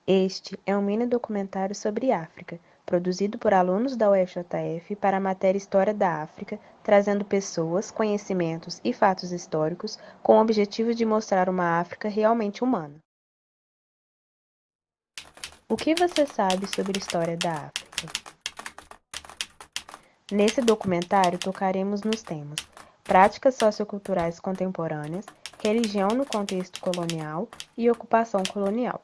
Este é um mini documentário sobre África, produzido por alunos da UFJF para a matéria História da África, trazendo pessoas, conhecimentos e fatos históricos com o objetivo de mostrar uma África realmente humana. O que você sabe sobre a história da África? Nesse documentário tocaremos nos temas práticas socioculturais contemporâneas, religião no contexto colonial e ocupação colonial.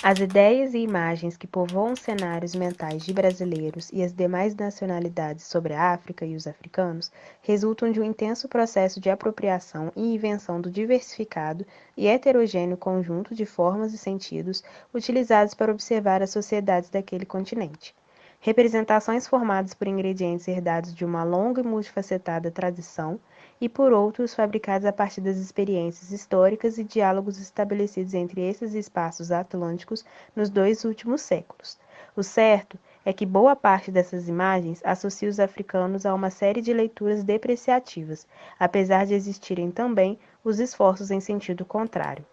As ideias e imagens que povoam os cenários mentais de brasileiros e as demais nacionalidades sobre a África e os africanos resultam de um intenso processo de apropriação e invenção do diversificado e heterogêneo conjunto de formas e sentidos utilizados para observar as sociedades daquele continente. Representações formadas por ingredientes herdados de uma longa e multifacetada tradição e por outros fabricados a partir das experiências históricas e diálogos estabelecidos entre esses espaços atlânticos nos 2 últimos séculos. O certo é que boa parte dessas imagens associa os africanos a uma série de leituras depreciativas, apesar de existirem também os esforços em sentido contrário.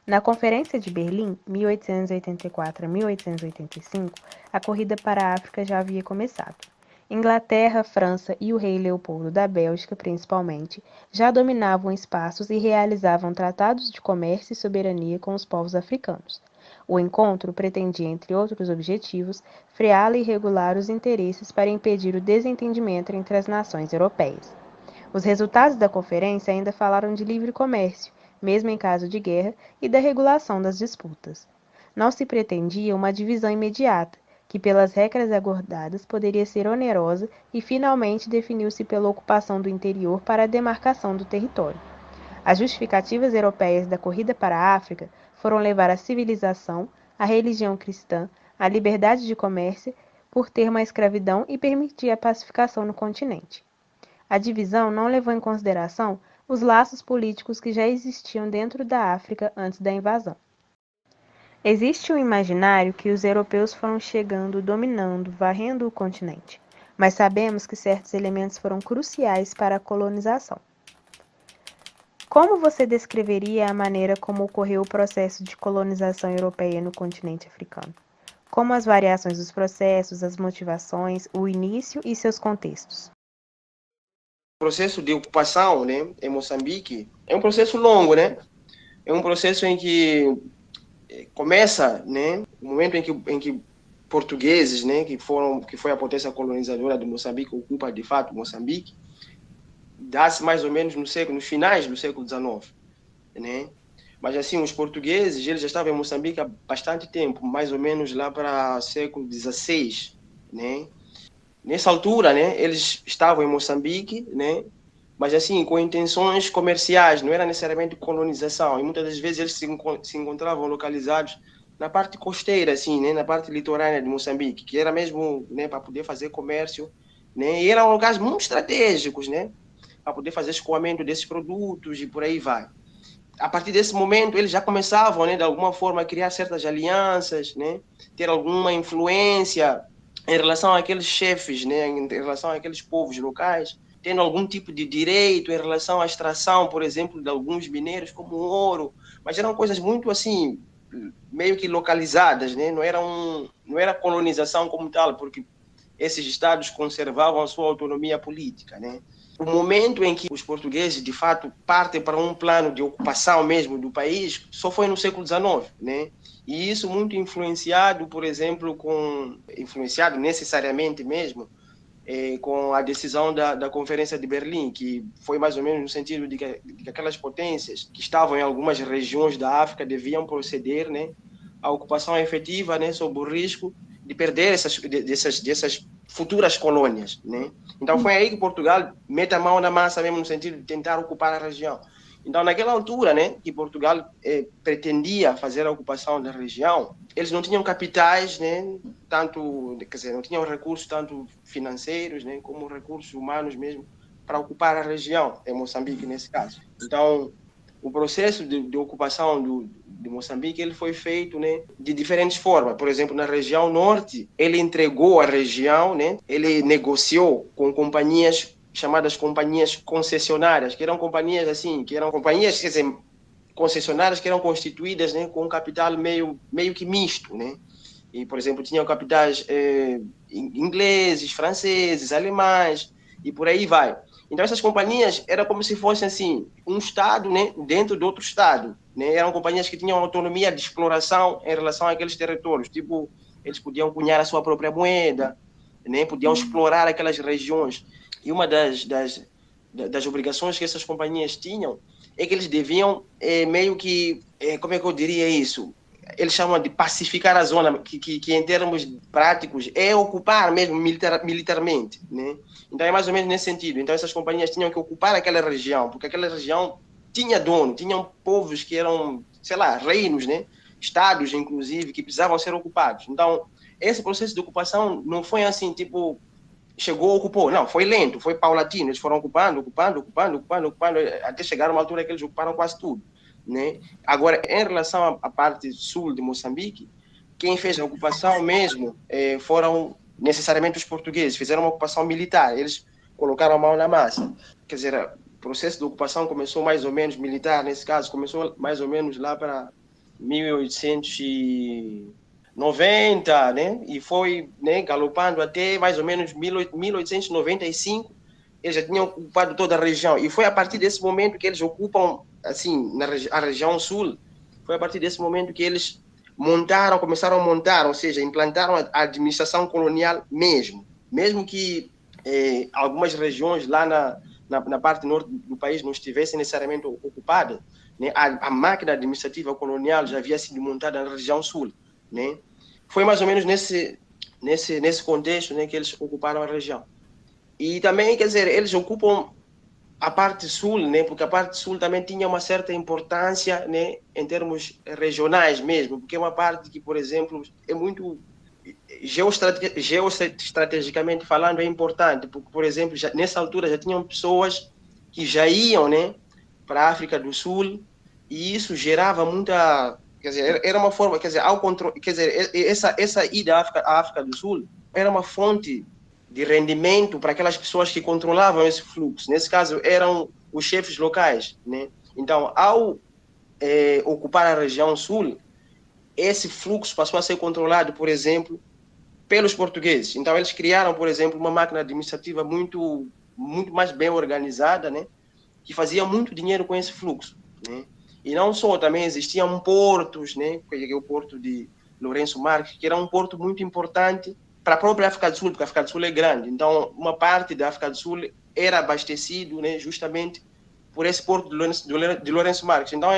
Na Conferência de Berlim, 1884 a 1885, a corrida para a África já havia começado. Inglaterra, França e o rei Leopoldo da Bélgica, principalmente, já dominavam espaços e realizavam tratados de comércio e soberania com os povos africanos. O encontro pretendia, entre outros objetivos, freá-la e regular os interesses para impedir o desentendimento entre as nações europeias. Os resultados da conferência ainda falaram de livre comércio, mesmo em caso de guerra, e da regulação das disputas. Não se pretendia uma divisão imediata, que pelas regras acordadas poderia ser onerosa e finalmente definiu-se pela ocupação do interior para a demarcação do território. As justificativas europeias da corrida para a África foram levar a civilização, a religião cristã, a liberdade de comércio, por termo a escravidão e permitir a pacificação no continente. A divisão não levou em consideração os laços políticos que já existiam dentro da África antes da invasão. Existe um imaginário que os europeus foram chegando, dominando, varrendo o continente, mas sabemos que certos elementos foram cruciais para a colonização. Como você descreveria a maneira como ocorreu o processo de colonização europeia no continente africano? Como as variações dos processos, as motivações, o início e seus contextos? O processo de ocupação, né, em Moçambique é um processo longo, né? É um processo em que começa, né, no momento em que portugueses, né, que foi a potência colonizadora de Moçambique, ocupa de fato Moçambique, dá-se mais ou menos nos finais do século XIX, né? Mas assim, os portugueses, eles já estavam em Moçambique há bastante tempo, mais ou menos lá para o século XVI, né? Nessa altura, né, eles estavam em Moçambique, né, mas assim, com intenções comerciais, não era necessariamente colonização, e muitas das vezes eles se encontravam localizados na parte costeira, assim, né, na parte litorânea de Moçambique, que era mesmo, né, para poder fazer comércio, né, e eram lugares muito estratégicos, né, para poder fazer escoamento desses produtos e por aí vai. A partir desse momento, eles já começavam, né, de alguma forma, a criar certas alianças, né, ter alguma influência em relação àqueles chefes, né, em relação àqueles povos locais, tendo algum tipo de direito em relação à extração, por exemplo, de alguns minérios, como o ouro, mas eram coisas muito assim, meio que localizadas, né? Não era colonização como tal, porque esses estados conservavam a sua autonomia política, né? O momento em que os portugueses, de fato, partem para um plano de ocupação mesmo do país só foi no século XIX, né? E isso muito influenciado, por exemplo, influenciado necessariamente mesmo, com a decisão da Conferência de Berlim, que foi mais ou menos no sentido de que aquelas potências que estavam em algumas regiões da África deviam proceder, né, à ocupação efetiva, né, sob o risco de perder dessas futuras colônias, né? Então foi aí que Portugal mete a mão na massa mesmo no sentido de tentar ocupar a região. Então, naquela altura, né, que Portugal pretendia fazer a ocupação da região, eles não tinham capitais, né, tanto, quer dizer, não tinham recursos tanto financeiros, né, como recursos humanos mesmo para ocupar a região, em Moçambique nesse caso. Então, o processo de ocupação de Moçambique ele foi feito, né, de diferentes formas. Por exemplo, na região norte, ele entregou a região, né, ele negociou com companhias chamadas companhias concessionárias, que eram companhias assim, quer dizer, concessionárias que eram constituídas, né, com um capital meio que misto, né? E, por exemplo, tinham capitais ingleses, franceses, alemães e por aí vai. Então, essas companhias era como se fossem assim um estado, né, dentro de outro estado, né? Eram companhias que tinham autonomia de exploração em relação àqueles territórios. Tipo, eles podiam cunhar a sua própria moeda, né? Podiam explorar aquelas regiões. E uma das obrigações que essas companhias tinham é que eles deviam meio que, como é que eu diria isso? Eles chamam de pacificar a zona, que em termos práticos é ocupar mesmo militarmente, né? Então é mais ou menos nesse sentido. Então essas companhias tinham que ocupar aquela região, porque aquela região tinha dono, tinham povos que eram, sei lá, reinos, né? Estados, inclusive, que precisavam ser ocupados. Então esse processo de ocupação não foi assim, tipo, chegou, ocupou. Não, foi lento, foi paulatino. Eles foram ocupando, até chegar a uma altura que eles ocuparam quase tudo, né? Agora, em relação à parte sul de Moçambique, quem fez a ocupação mesmo foram necessariamente os portugueses. Fizeram uma ocupação militar. Eles colocaram a mão na massa. Quer dizer, o processo de ocupação começou mais ou menos militar, nesse caso, começou mais ou menos lá para 1890, né? E foi, né, galopando até mais ou menos 1895. Eles já tinham ocupado toda a região. E foi a partir desse momento que eles ocupam, assim, a região sul, foi a partir desse momento que eles começaram a montar, ou seja, implantaram a administração colonial mesmo. Mesmo que algumas regiões lá na parte norte do país não estivessem necessariamente ocupadas, né? A máquina administrativa colonial já havia sido montada na região sul, né? Foi mais ou menos nesse contexto, né, que eles ocuparam a região. E também, quer dizer, eles ocupam a parte sul, né, porque a parte sul também tinha uma certa importância, né, em termos regionais mesmo, porque é uma parte que, por exemplo, é muito geoestrategicamente falando, é importante, porque, por exemplo, nessa altura já tinham pessoas que já iam, né, para a África do Sul, e isso gerava muita, quer dizer, era uma forma, quer dizer, ao controle, quer dizer, essa ida à África do Sul era uma fonte de rendimento para aquelas pessoas que controlavam esse fluxo. Nesse caso, eram os chefes locais, né? Então, ao ocupar a região sul, esse fluxo passou a ser controlado, por exemplo, pelos portugueses. Então, eles criaram, por exemplo, uma máquina administrativa muito mais bem organizada, né? Que fazia muito dinheiro com esse fluxo, né? E não só, também existiam portos, né? Que é o porto de Lourenço Marques, que era um porto muito importante para a própria África do Sul, porque a África do Sul é grande. Então, uma parte da África do Sul era abastecido, né, justamente por esse porto de Lourenço Marques. Então,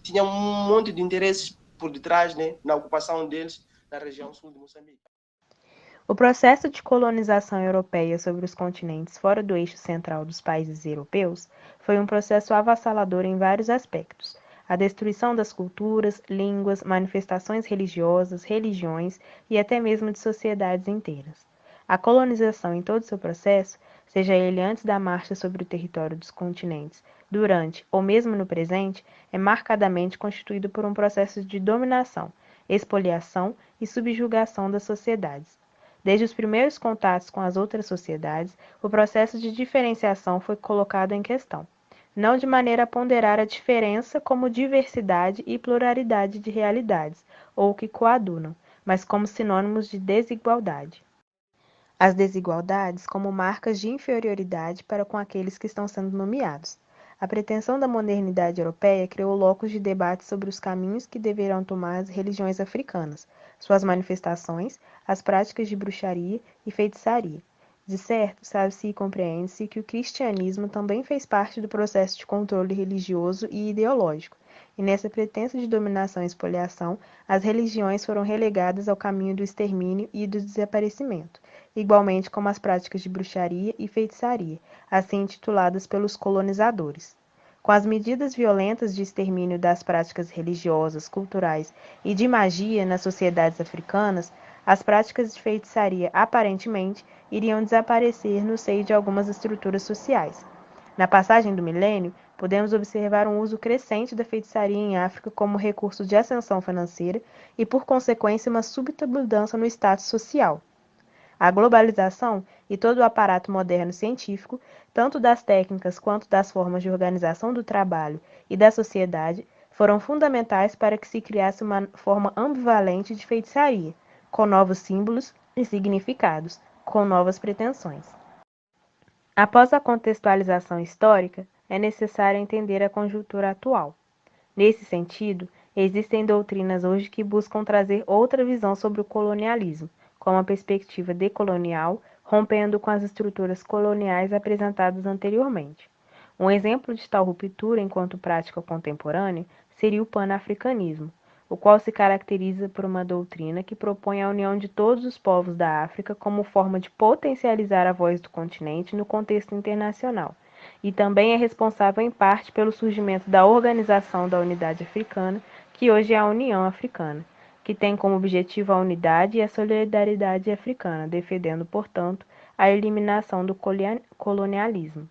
tinha um monte de interesses por detrás, né, na ocupação deles na região sul de Moçambique. O processo de colonização europeia sobre os continentes fora do eixo central dos países europeus foi um processo avassalador em vários aspectos. A destruição das culturas, línguas, manifestações religiosas, religiões e até mesmo de sociedades inteiras. A colonização em todo seu processo, seja ele antes da marcha sobre o território dos continentes, durante ou mesmo no presente, é marcadamente constituído por um processo de dominação, expoliação e subjugação das sociedades. Desde os primeiros contatos com as outras sociedades, o processo de diferenciação foi colocado em questão, não de maneira a ponderar a diferença como diversidade e pluralidade de realidades, ou que coadunam, mas como sinônimos de desigualdade. As desigualdades como marcas de inferioridade para com aqueles que estão sendo nomeados. A pretensão da modernidade europeia criou locos de debate sobre os caminhos que deverão tomar as religiões africanas, suas manifestações, as práticas de bruxaria e feitiçaria. De certo, sabe-se e compreende-se que o cristianismo também fez parte do processo de controle religioso e ideológico, e nessa pretensa de dominação e expoliação, as religiões foram relegadas ao caminho do extermínio e do desaparecimento, igualmente como as práticas de bruxaria e feitiçaria, assim intituladas pelos colonizadores. Com as medidas violentas de extermínio das práticas religiosas, culturais e de magia nas sociedades africanas, as práticas de feitiçaria aparentemente iriam desaparecer no seio de algumas estruturas sociais. Na passagem do milênio, podemos observar um uso crescente da feitiçaria em África como recurso de ascensão financeira e, por consequência, uma súbita mudança no status social. A globalização e todo o aparato moderno científico, tanto das técnicas quanto das formas de organização do trabalho e da sociedade, foram fundamentais para que se criasse uma forma ambivalente de feitiçaria, com novos símbolos e significados, com novas pretensões. Após a contextualização histórica, é necessário entender a conjuntura atual. Nesse sentido, existem doutrinas hoje que buscam trazer outra visão sobre o colonialismo, com uma perspectiva decolonial, rompendo com as estruturas coloniais apresentadas anteriormente. Um exemplo de tal ruptura enquanto prática contemporânea seria o panafricanismo, o qual se caracteriza por uma doutrina que propõe a união de todos os povos da África como forma de potencializar a voz do continente no contexto internacional, e também é responsável em parte pelo surgimento da Organização da Unidade Africana, que hoje é a União Africana, que tem como objetivo a unidade e a solidariedade africana, defendendo, portanto, a eliminação do colonialismo.